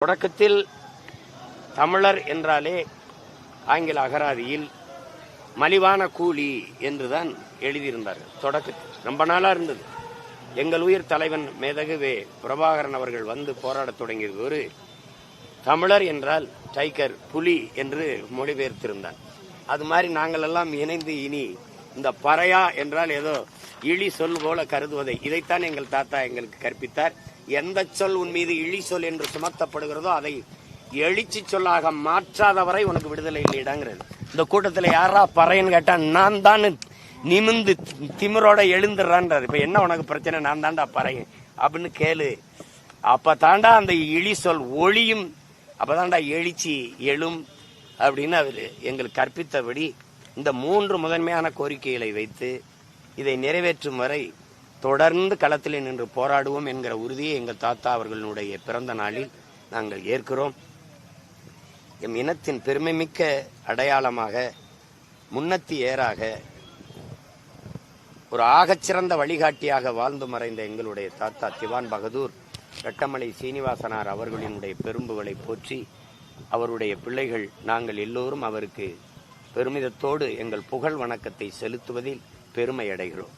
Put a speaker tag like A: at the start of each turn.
A: தொடக்கத்தில் தமிழர் என்றாலே ஆங்கில அகராதியில் மலிவான கூலி என்றுதான் எழுதியிருந்தார்கள். தொடக்கத்தில் ரொம்ப நாளா இருந்தது. எங்கள் உயிர் தலைவன் மேதகு பிரபாகரன் அவர்கள் வந்து போராடத் தொடங்கியது ஒரு தமிழர் என்றால் டைகர் புலி என்று மொழிபெயர்த்திருந்தார். அது மாதிரி நாங்கள் எல்லாம் இணைந்து இனி இந்த பறையா என்றால் ஏதோ இழி சொல் போல கருதுவதை இதைத்தான் எங்கள் தாத்தா எங்களுக்கு கற்பித்தார். எந்த சொல் உன் மீது இழி சொல் என்று சுமத்தப்படுகிறதோ அதை எழுச்சி சொல்லாக மாற்றாதவரை உனக்கு விடுதலை இல்லைடாங்கிறது. இந்த கூட்டத்தில் யாரா பறையன்னு கேட்டா நான் தான் நிமிந்து திமிரோட எழுந்துடுறான்றார். இப்ப என்ன உனக்கு பிரச்சனை? நான் தாண்டா பறையன் அப்படின்னு கேளு. அப்ப தாண்டா அந்த இழி சொல் ஒளியும், அப்பதாண்டா எழுச்சி எழும் அப்படின்னு அவரு எங்களுக்கு கற்பித்தபடி இந்த 3 முதன்மையான கோரிக்கைகளை வைத்து இதை நிறைவேற்றும் வரை தொடர்ந்து களத்தில் நின்று போராடுவோம் என்கிற உறுதியை எங்கள் தாத்தா அவர்களுடைய பிறந்த நாளில் நாங்கள் ஏற்கிறோம். எம் இனத்தின் பெருமைமிக்க அடையாளமாக முன்னத்தி ஏறாக ஒரு ஆகச்சிறந்த வழிகாட்டியாக வாழ்ந்து மறைந்த எங்களுடைய தாத்தா திவான் பகதூர் ரெட்டமலை சீனிவாசனார் அவர்களினுடைய பெரும்புகளை போற்றி அவருடைய பிள்ளைகள் நாங்கள் எல்லோரும் அவருக்கு பெருமிதத்தோடு எங்கள் புகழ் வணக்கத்தை செலுத்துவதில் பெருமை அடைகிறோம்.